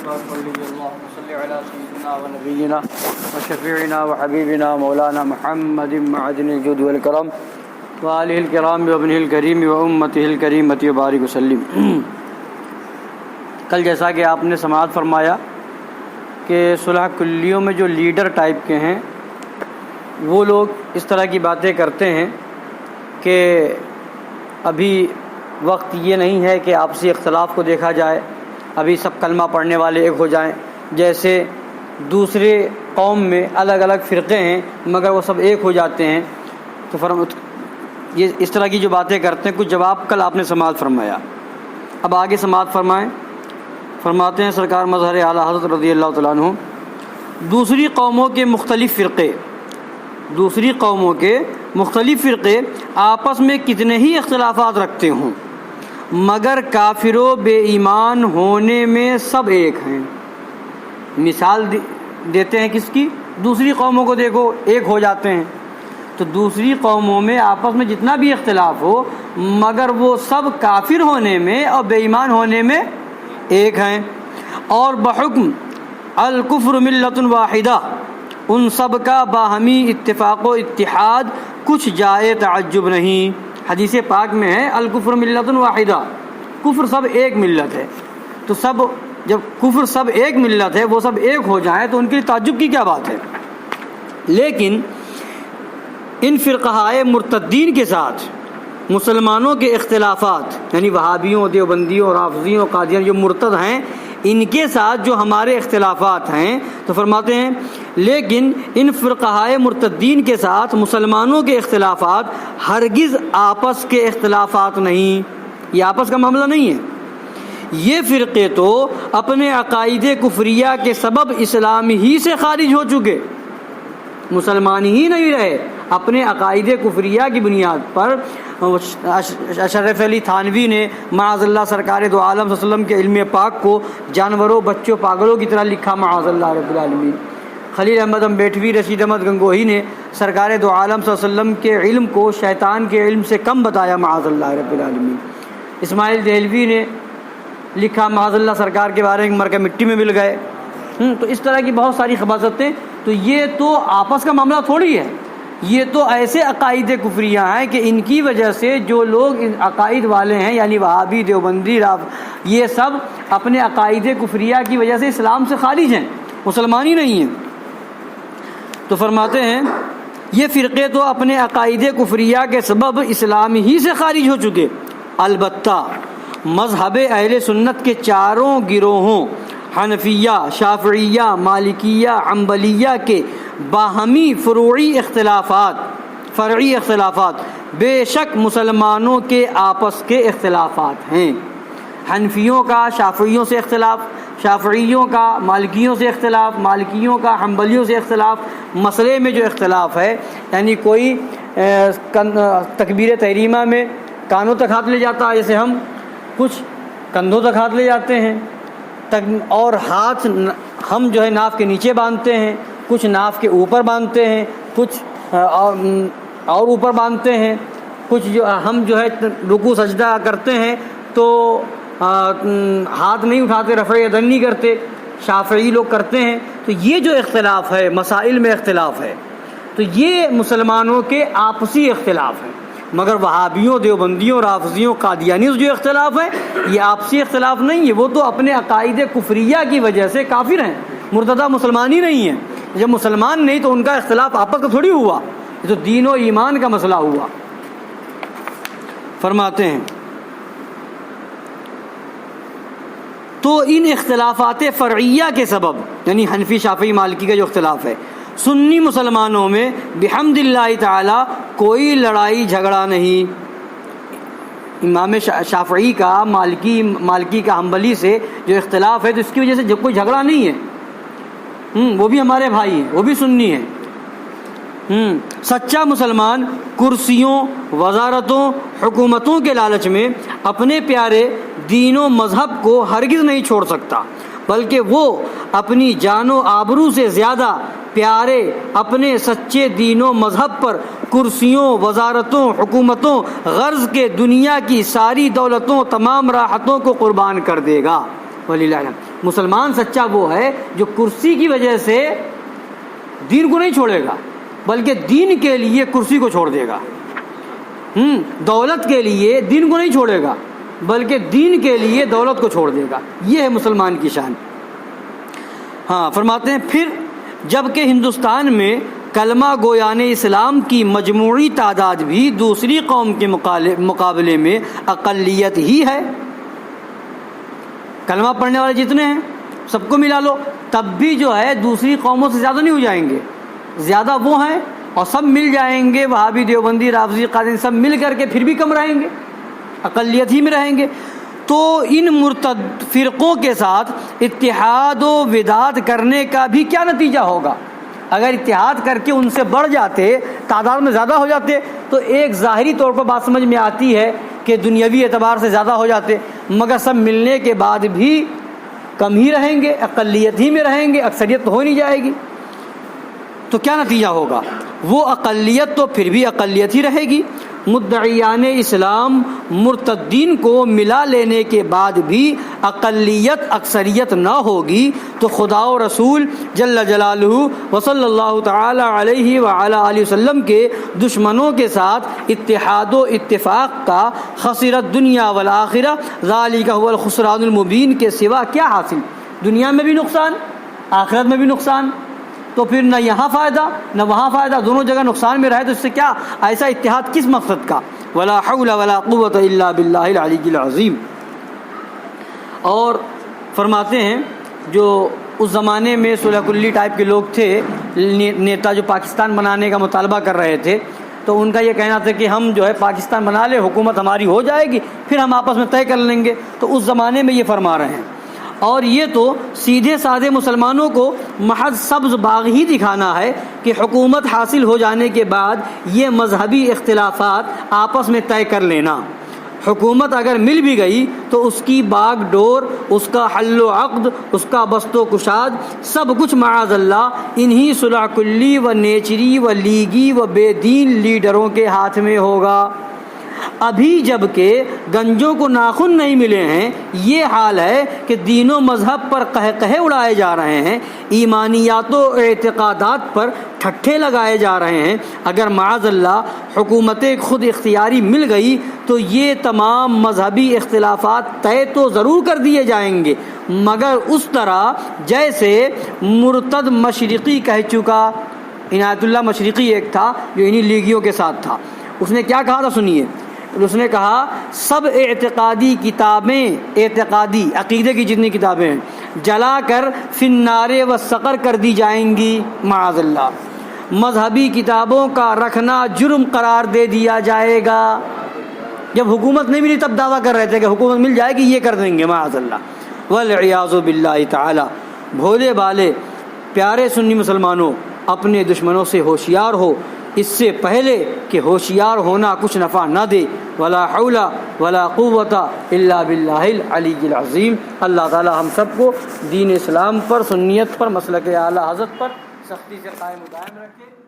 اللهم صل على سيدنا ونبينا وشفيعنا وحبيبنا مولانا محمد معدن الجود والكرم وآلہ الکرام وابنہ الکریم وامتہ الکریمۃ وبارک وسلم۔ کل جیسا کہ آپ نے سماعت فرمایا کہ صلح کلیوں میں جو لیڈر ٹائپ کے ہیں وہ لوگ اس طرح کی باتیں کرتے ہیں کہ ابھی وقت یہ نہیں ہے کہ آپسی اختلاف کو دیکھا جائے، ابھی سب کلمہ پڑھنے والے ایک ہو جائیں، جیسے دوسرے قوم میں الگ الگ فرقے ہیں مگر وہ سب ایک ہو جاتے ہیں۔ تو یہ اس طرح کی جو باتیں کرتے ہیں، کچھ جواب کل آپ نے سماعت فرمایا، اب آگے سماعت فرمائیں۔ فرماتے ہیں سرکار مظہر اعلیٰ حضرت رضی اللہ تعالیٰ عنہ، دوسری قوموں کے مختلف فرقے آپس میں کتنے ہی اختلافات رکھتے ہوں مگر کافر و بے ایمان ہونے میں سب ایک ہیں۔ مثال دیتے ہیں کس کی؟ دوسری قوموں کو دیکھو، ایک ہو جاتے ہیں۔ تو دوسری قوموں میں آپس میں جتنا بھی اختلاف ہو مگر وہ سب کافر ہونے میں اور بے ایمان ہونے میں ایک ہیں، اور بحکم الکفر ملت واحدہ، ان سب کا باہمی اتفاق و اتحاد، کچھ جائے تعجب نہیں۔ حدیث پاک میں ہے الکفر ملت واحدہ، کفر سب ایک ملت ہے۔ تو جب کفر سب ایک ملت ہے، وہ سب ایک ہو جائیں تو ان کے لیے تعجب کی کیا بات ہے؟ لیکن ان فرقہائے مرتدین کے ساتھ مسلمانوں کے اختلافات، یعنی وہابیوں، دیوبندیوں، رافضیوں، قادیان جو مرتد ہیں، ان کے ساتھ جو ہمارے اختلافات ہیں، تو فرماتے ہیں لیکن ان فرقہائے مرتدین کے ساتھ مسلمانوں کے اختلافات ہرگز آپس کے اختلافات نہیں، یہ آپس کا معاملہ نہیں ہے۔ یہ فرقے تو اپنے عقائد کفریہ کے سبب اسلام ہی سے خارج ہو چکے، مسلمان ہی نہیں رہے، اپنے عقائد کفریہ کی بنیاد پر۔ اشرف علی تھانوی نے معاذ اللہ سرکار دو عالم صلی اللہ علیہ وسلم کے علم پاک کو جانوروں، بچوں، پاگلوں کی طرح لکھا معاذ اللہ رب العالمین۔ خلیل احمد امبیٹوی، رشید احمد گنگوہی نے سرکار دو عالم صلی اللہ علیہ وسلم کے علم کو شیطان کے علم سے کم بتایا معاذ اللہ رب العالمین۔ اسماعیل دہلوی نے لکھا معاذ اللہ سرکار کے بارے میں، مر کے مٹی میں مل گئے۔ تو اس طرح کی بہت ساری خباثتیں، تو یہ تو آپس کا معاملہ تھوڑی ہے، یہ تو ایسے عقائد کفریہ ہیں کہ ان کی وجہ سے جو لوگ ان عقائد والے ہیں، یعنی وہابی، دیوبندی، یہ سب اپنے عقائد کفریہ کی وجہ سے اسلام سے خارج ہیں، مسلمان ہی نہیں ہیں۔ تو فرماتے ہیں یہ فرقے تو اپنے عقائد کفریہ کے سبب اسلام ہی سے خارج ہو چکے، البتہ مذہب اہل سنت کے چاروں گروہوں حنفیہ، شافعیہ، مالکیہ، حنبلیہ کے باہمی فرعی اختلافات بے شک مسلمانوں کے آپس کے اختلافات ہیں۔ حنفیوں کا شافعیوں سے اختلاف، شافعیوں کا مالکیوں سے اختلاف، مالکیوں کا حنبلیوں سے اختلاف، مسئلے میں جو اختلاف ہے، یعنی کوئی تکبیر تحریمہ میں کانوں تک ہاتھ لے جاتا ہے، جیسے کچھ کندھوں تک ہاتھ لے جاتے ہیں، اور ہاتھ ہم جو ہے ناف کے نیچے باندھتے ہیں، کچھ ناف کے اوپر باندھتے ہیں، کچھ اور اوپر باندھتے ہیں، کچھ ہم جو ہے رکوع سجدہ کرتے ہیں تو ہاتھ نہیں اٹھاتے، رفع یدین نہیں کرتے، شافعی لوگ کرتے ہیں۔ تو یہ جو اختلاف ہے، مسائل میں اختلاف ہے، تو یہ مسلمانوں کے آپسی اختلاف ہیں، مگر وہابیوں، دیوبندیوں، رافضیوں، قادیانیوں جو اختلاف ہے یہ آپسی اختلاف نہیں ہے، وہ تو اپنے عقائد کفریہ کی وجہ سے کافر ہیں، مرتدہ مسلمان ہی نہیں ہیں۔ جب مسلمان نہیں تو ان کا اختلاف آپس کا تھوڑی ہوا، یہ تو دین و ایمان کا مسئلہ ہوا۔ فرماتے ہیں تو ان اختلافات فرعیہ کے سبب، یعنی حنفی، شافعی، مالکی کا جو اختلاف ہے، سنی مسلمانوں میں بحمد اللہ تعالی کوئی لڑائی جھگڑا نہیں۔ امام شافعی کا مالکی کا حنبلی سے جو اختلاف ہے تو اس کی وجہ سے جب کوئی جھگڑا نہیں ہے، وہ بھی ہمارے بھائی ہیں، وہ بھی سنی ہیں۔ سچا مسلمان کرسیوں، وزارتوں، حکومتوں کے لالچ میں اپنے پیارے دین و مذہب کو ہرگز نہیں چھوڑ سکتا، بلکہ وہ اپنی جان و آبرو سے زیادہ پیارے اپنے سچے دین و مذہب پر کرسیوں، وزارتوں، حکومتوں، غرض کے دنیا کی ساری دولتوں، تمام راحتوں کو قربان کر دے گا۔ وللہ الحمد۔ مسلمان سچا وہ ہے جو کرسی کی وجہ سے دین کو نہیں چھوڑے گا بلکہ دین کے لیے کرسی کو چھوڑ دے گا. دولت کے لیے دین کو نہیں چھوڑے گا بلکہ دین کے لیے دولت کو چھوڑ دے گا. یہ ہے مسلمان کی شان. ہاں فرماتے ہیں پھر جبکہ ہندوستان میں کلمہ گویان اسلام کی مجموعی تعداد بھی دوسری قوم کے مقابلے میں اقلیت ہی ہے. کلمہ پڑھنے والے جتنے ہیں سب کو ملا لو تب بھی جو ہے دوسری قوموں سے زیادہ نہیں ہو جائیں گے. زیادہ وہ ہیں اور سب مل جائیں گے، وہابی، دیوبندی، رافضی، قادری، سب مل کر کے پھر بھی کم رہیں گے، اقلیت ہی میں رہیں گے. تو ان مرتد فرقوں کے ساتھ اتحاد و وداد کرنے کا بھی کیا نتیجہ ہوگا؟ اگر اتحاد کر کے ان سے بڑھ جاتے، تعداد میں زیادہ ہو جاتے تو ایک ظاہری طور پر بات سمجھ میں آتی ہے کہ دنیاوی اعتبار سے زیادہ ہو جاتے، مگر سب ملنے کے بعد بھی کم ہی رہیں گے، اقلیت ہی میں رہیں گے، اکثریت تو ہو نہیں جائے گی. تو کیا نتیجہ ہوگا؟ وہ اقلیت تو پھر بھی اقلیت ہی رہے گی. مدعیان اسلام مرتدین کو ملا لینے کے بعد بھی اقلیت اکثریت نہ ہوگی تو خدا و رسول جل جلالہ وصلی اللہ تعالی علیہ وعلی آلہ وسلم کے دشمنوں کے ساتھ اتحاد و اتفاق کا خسرت دنیا والآخرہ ذالک هو الخسران المبین کے سوا کیا حاصل؟ دنیا میں بھی نقصان، آخرت میں بھی نقصان. تو پھر نہ یہاں فائدہ نہ وہاں فائدہ، دونوں جگہ نقصان میں رہے تو اس سے کیا ایسا اتحاد کس مقصد کا؟ ولا حول ولا قوت الا باللہ العلی العظیم. اور فرماتے ہیں جو اس زمانے میں صلح کلی ٹائپ کے لوگ تھے، نیتا جو پاکستان بنانے کا مطالبہ کر رہے تھے، تو ان کا یہ کہنا تھا کہ ہم جو ہے پاکستان بنا لیں، حکومت ہماری ہو جائے گی، پھر ہم آپس میں طے کر لیں گے. تو اس زمانے میں یہ فرما رہے ہیں. اور یہ تو سیدھے سادے مسلمانوں کو محض سبز باغ ہی دکھانا ہے کہ حکومت حاصل ہو جانے کے بعد یہ مذہبی اختلافات آپس میں طے کر لینا. حکومت اگر مل بھی گئی تو اس کی باغ ڈور، اس کا حل و عقد، اس کا بست و کشاد سب کچھ معاذ اللہ انہی صلح کلی و نیچری و لیگی و بے دین لیڈروں کے ہاتھ میں ہوگا. ابھی جب کہ گنجوں کو ناخن نہیں ملے ہیں، یہ حال ہے کہ دین و مذہب پر قہقہے اڑائے جا رہے ہیں، ایمانیات و اعتقادات پر ٹھٹھے لگائے جا رہے ہیں. اگر معاذ اللہ حکومت خود اختیاری مل گئی تو یہ تمام مذہبی اختلافات طے تو ضرور کر دیے جائیں گے، مگر اس طرح جیسے مرتد مشرقی کہہ چکا. عنایت اللہ مشرقی ایک تھا جو انہی لیگیوں کے ساتھ تھا. اس نے کیا کہا تھا سنیے. اس نے کہا سب اعتقادی کتابیں، اعتقادی عقیدے کی جتنی کتابیں ہیں جلا کر فی النار و سقر کر دی جائیں گی معاذ اللہ. مذہبی کتابوں کا رکھنا جرم قرار دے دیا جائے گا. جب حکومت نہیں ملی تب دعویٰ کر رہے تھے کہ حکومت مل جائے گی یہ کر دیں گے معاذ اللہ. والعیاذ باللہ تعالی. بھولے بالے پیارے سنی مسلمانوں، اپنے دشمنوں سے ہوشیار ہو اس سے پہلے کہ ہوشیار ہونا کچھ نفع نہ دے. ولا حول ولا قوت الا باللہ العلی العظیم. اللہ تعالی ہم سب کو دین اسلام پر، سنیت پر، مسلک اعلیٰ حضرت پر سختی سے قائم و دائم رکھے.